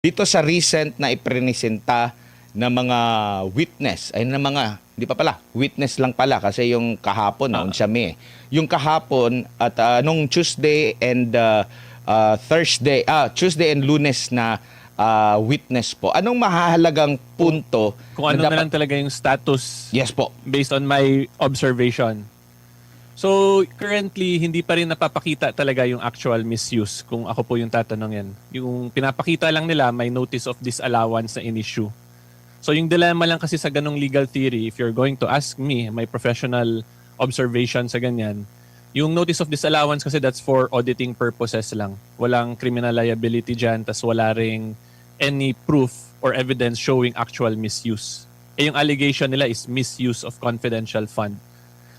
dito sa recent na ipresenta ng mga witness, ay ng mga, hindi pa pala, witness lang pala kasi yung kahapon, naon siya may. Yung kahapon at nung Tuesday and Tuesday and Lunes na witness po. Anong mahalagang punto? Kung ano na lang talaga yung status Yes po. based on my observation. So, currently, hindi pa rin napapakita talaga yung actual misuse kung ako po yung tatanungin. Yung pinapakita lang nila, may notice of disallowance na in-issue. So, yung dilemma lang kasi sa ganong legal theory, if you're going to ask me, my professional observation sa ganyan, yung notice of disallowance kasi that's for auditing purposes lang. Walang criminal liability dyan, tas wala ring any proof or evidence showing actual misuse. Eh, yung allegation nila is misuse of confidential fund.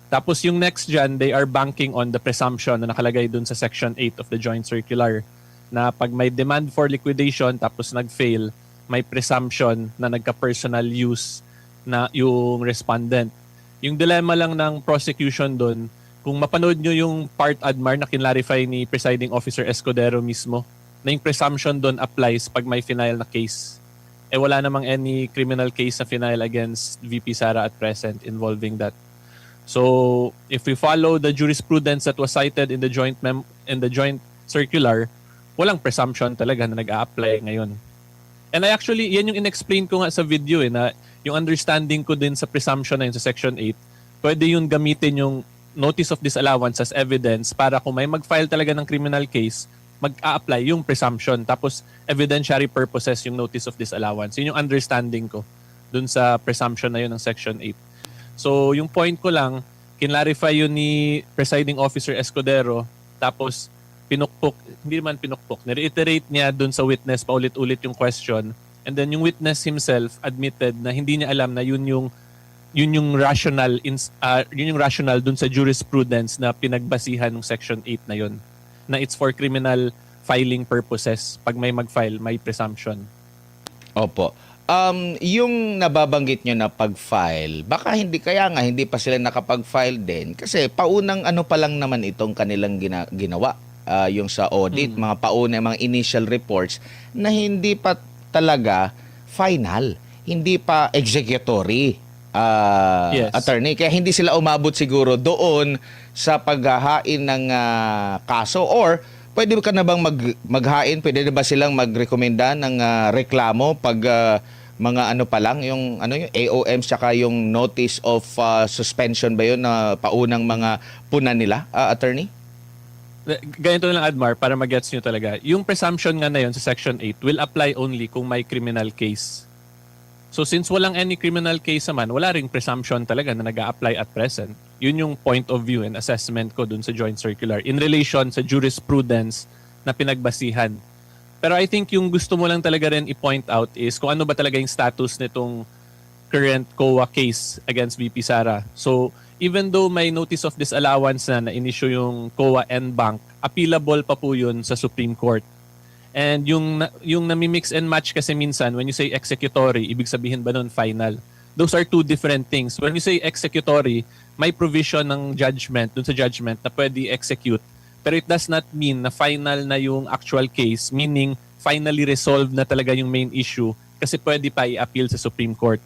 Tapos yung next dyan, they are banking on the presumption na nakalagay dun sa Section 8 of the Joint Circular na pag may demand for liquidation tapos nag-fail, may presumption na nagka-personal use na yung respondent. Yung dilemma lang ng prosecution dun, kung mapanood nyo yung part admar na kinlarify ni Presiding Officer Escudero mismo, na yung presumption dun applies pag may final na case. Eh wala namang any criminal case na final against VP Sara at present involving that. So, if we follow the jurisprudence that was cited in the joint circular, walang presumption talaga na nag-a-apply ngayon. And I actually, yan yung in-explain ko nga sa video na yung understanding ko din sa presumption na yun sa Section 8, pwede yun gamitin yung notice of disallowance as evidence para kung may mag-file talaga ng criminal case, mag-a-apply yung presumption. Tapos, evidentiary purposes yung notice of disallowance. Yun yung understanding ko dun sa presumption na yun ng Section 8. So, yung point ko lang, kinlarify yun ni Presiding Officer Escudero, tapos hindi man pinukpok, nireiterate niya dun sa witness paulit-ulit yung question, and then yung witness himself admitted na hindi niya alam na yun yung rational dun sa jurisprudence na pinagbasihan ng Section 8 na yun, na it's for criminal filing purposes. Pag may mag-file, may presumption. Opo. Yung nababanggit nyo na pag-file, baka hindi pa sila nakapag-file din kasi paunang ano pa lang naman itong kanilang ginawa, yung sa audit, mga mga initial reports na hindi pa talaga final, hindi pa executory, Yes. attorney. Kaya hindi sila umabot siguro doon sa paghahain ng kaso, or pwede ka na bang maghain, pwede na ba silang magrekomenda ng reklamo pag mga ano pa lang, yung AOM tsaka yung notice of suspension ba yun na paunang mga puna nila, attorney? Ganito na lang, Admar, para mag-gets nyo talaga. Yung presumption nga na yun sa Section 8 will apply only kung may criminal case. So since walang any criminal case naman, wala ring presumption talaga na nag-a-apply at present. Yun yung point of view and assessment ko dun sa Joint Circular in relation sa jurisprudence na pinagbasihan. Pero I think yung gusto mo lang talaga rin i-point out is kung ano ba talaga yung status nitong current COA case against VP Sara. So, even though may notice of disallowance na in-issue yung COA and bank, appealable pa po yun sa Supreme Court. And yung nami-mix and match kasi minsan, when you say executory, ibig sabihin ba nun final? Those are two different things. When you say executory, may provision ng judgment, dun sa judgment na pwede execute. Pero it does not mean na final na yung actual case, meaning finally resolved na talaga yung main issue kasi pwede pa i-appeal sa Supreme Court.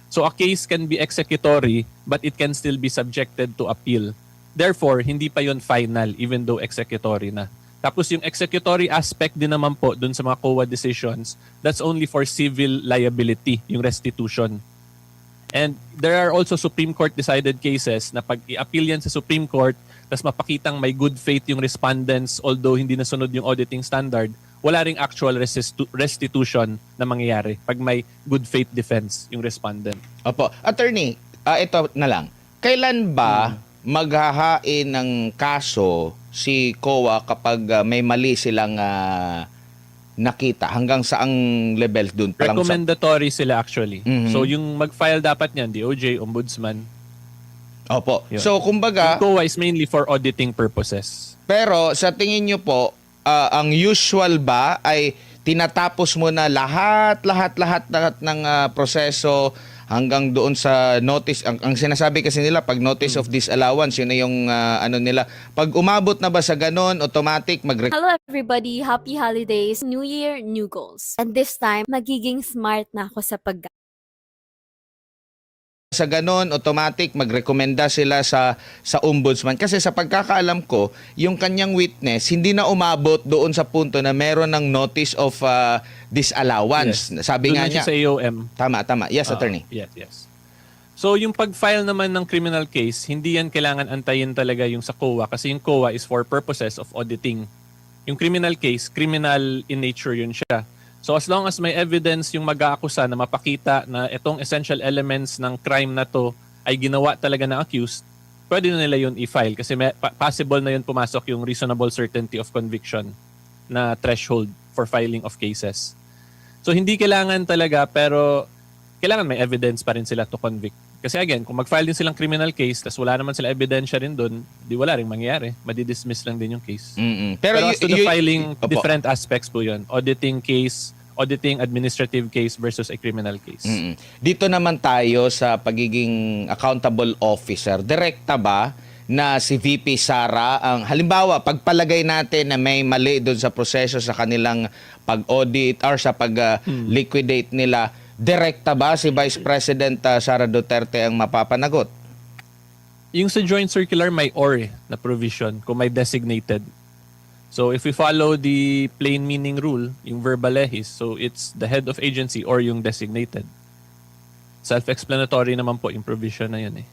So a case can be executory but it can still be subjected to appeal. Therefore, hindi pa yun final even though executory na. Tapos yung executory aspect din naman po dun sa mga COA decisions, that's only for civil liability, yung restitution. And there are also Supreme Court decided cases na pag i-appeal yan sa Supreme Court, tas mapakitang may good faith yung respondents although hindi nasunod yung auditing standard, wala ring actual restitution na mangyayari pag may good faith defense yung respondent. Opo. Attorney, ito na lang. Kailan ba maghahain ng kaso si COA kapag may mali silang nakita? Hanggang saang level dun? Recommendatory sila actually. Mhm. So yung mag-file dapat niyan, DOJ, Ombudsman. Opo. Yun. So, kumbaga, Yung COA is mainly for auditing purposes. pero sa tingin nyo po, ang usual ba ay tinatapos mo na lahat ng proseso hanggang doon sa notice. Ang sinasabi kasi nila, pag notice of disallowance, yun na yung ano nila. Pag umabot na ba sa ganon, automatic Hello everybody, happy holidays, new year, new goals. And this time, magiging smart na ako sa sa ganon, automatic magrekomenda sila sa ombudsman. Kasi sa pagkakaalam ko, yung kanyang witness, hindi na umabot doon sa punto na meron ng notice of disallowance. Yes. Sabi Doon nga na niya. siya sa AOM. Tama. Yes, attorney. Yes. So yung pag-file naman ng criminal case, hindi yan kailangan antayin talaga yung sa COA kasi yung COA is for purposes of auditing. Yung criminal case, criminal in nature yun siya. So as long as may evidence yung mag-aakusa na mapakita na itong essential elements ng crime na to ay ginawa talaga ng accused, pwede na nila yun i-file kasi possible na yun pumasok yung reasonable certainty of conviction na threshold for filing of cases. So hindi kailangan talaga pero kailangan may evidence pa rin sila to convict. Kasi again, kung mag-file din silang criminal case tapos wala naman sila ebidensya rin doon, di wala rin mangyayari. Madidismiss lang din yung case. Pero as to the filing, Opo. different aspects po yun. Auditing case, auditing administrative case versus a criminal case. Dito naman tayo sa pagiging accountable officer. Direkta ba na si VP Sara ang halimbawa pagpalagay natin na may mali doon sa proseso sa kanilang pag-audit or sa pag-liquidate nila, direkta ba si Vice President Sara Duterte ang mapapanagot? Yung sa joint circular may or na provision kung may designated. So if we follow the plain meaning rule, yung verba lehis, so it's the head of agency or yung designated. Self-explanatory naman po yung provision na yun eh.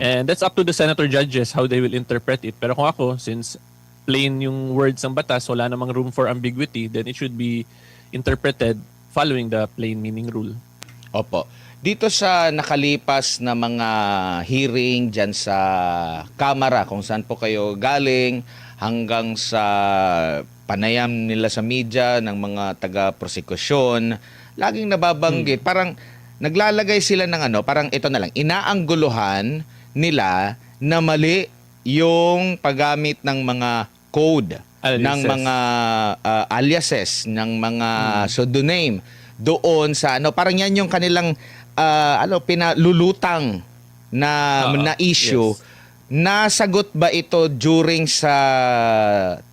And that's up to the senator judges how they will interpret it. Pero kung ako, since plain yung words ng batas, wala namang room for ambiguity, then it should be interpreted following the plain meaning rule. Opo. Dito sa nakalipas na mga hearing dyan sa Kamara, kung saan po kayo galing, hanggang sa panayam nila sa media ng mga taga-prosekusyon, laging nababanggit, parang naglalagay sila ng parang ito na lang, inaangguluhan nila na mali yung paggamit ng mga code, Aliases. ng mga aliases, ng mga pseudonym doon sa parang yan yung kanilang pinalulutang na issue. Yes. Nasagot ba ito during sa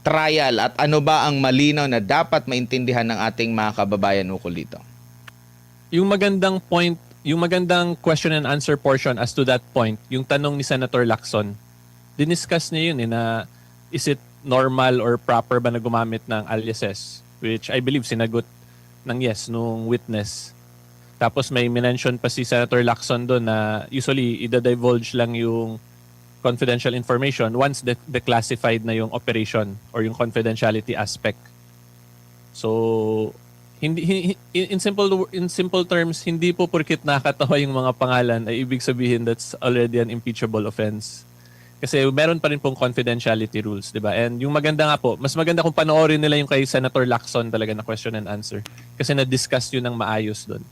trial at ano ba ang malinaw na dapat maintindihan ng ating mga kababayan ukol dito? Yung magandang point, yung magandang question and answer portion as to that point, yung tanong ni Senator Lacson, diniscuss niya yun na is it normal or proper ba na gumamit ng aliases? Which I believe sinagot ng yes nung witness. Tapos may mention pa si Senator Lacson doon na usually ida-divulge lang yung confidential information once declassified na yung operation or yung confidentiality aspect. So in simple terms, hindi po porkit nakakatawa yung mga pangalan ay ibig sabihin that's already an impeachable offense. Kasi meron pa rin pong confidentiality rules, di ba? And yung maganda nga po, mas maganda kung panoorin nila yung kay Senator Lacson talaga na question and answer. Kasi na-discuss yun ng maayos doon.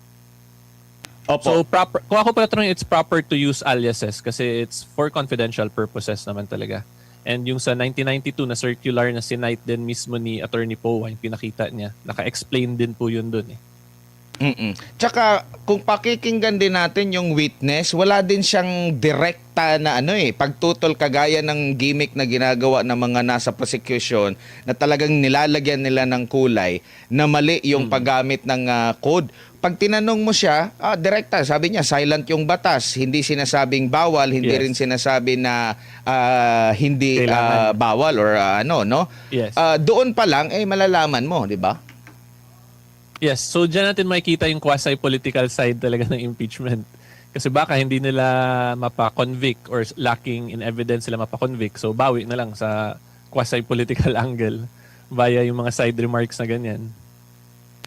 Opo. So proper, kung ako pala it's proper to use aliases kasi it's for confidential purposes naman talaga. And yung sa 1992 na circular na sinight din mismo ni Attorney Poe, yung pinakita niya, naka-explain din po yun doon eh. Tsaka kung pakikinggan din natin yung witness, wala din siyang direkta na pagtutol kagaya ng gimmick na ginagawa ng mga nasa prosecution na talagang nilalagyan nila ng kulay na mali yung paggamit ng code. Pag tinanong mo siya, direkta, sabi niya silent yung batas, hindi sinasabing bawal, hindi Yes. rin sinasabi na hindi Kailangan. bawal or no? Yes. Doon pa lang malalaman mo, di ba? Yes, so dyan natin makikita yung quasi-political side talaga ng impeachment. Kasi baka hindi nila mapa-convict or lacking in evidence sila mapa-convict. So bawi na lang sa quasi-political angle via yung mga side remarks na ganyan.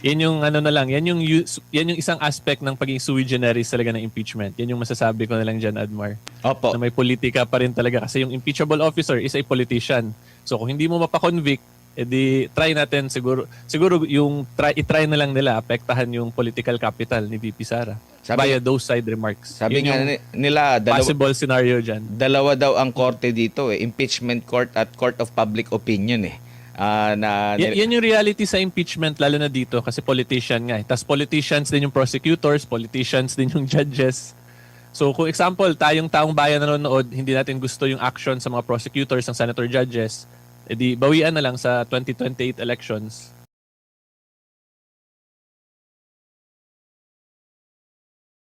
Yan yung yan yung isang aspect ng pagiging sui generis talaga ng impeachment. Yan yung masasabi ko na lang dyan, Admar. Opo. Na may politika pa rin talaga kasi yung impeachable officer is a politician. So kung hindi mo mapa-convict, edi try natin siguro yung i-try na lang nila apektahan yung political capital ni VP Sara via those side remarks. Sabi Yun nga yung nila, possible scenario dyan. dalawa daw ang korte dito impeachment court at court of public opinion Yan yung reality sa impeachment, lalo na dito kasi politician nga. Tapos politicians din yung prosecutors, politicians din yung judges. So kung example, tayong taong bayan nanonood, hindi natin gusto yung action sa mga prosecutors, ng senator judges, edi bawian na lang sa 2028 elections.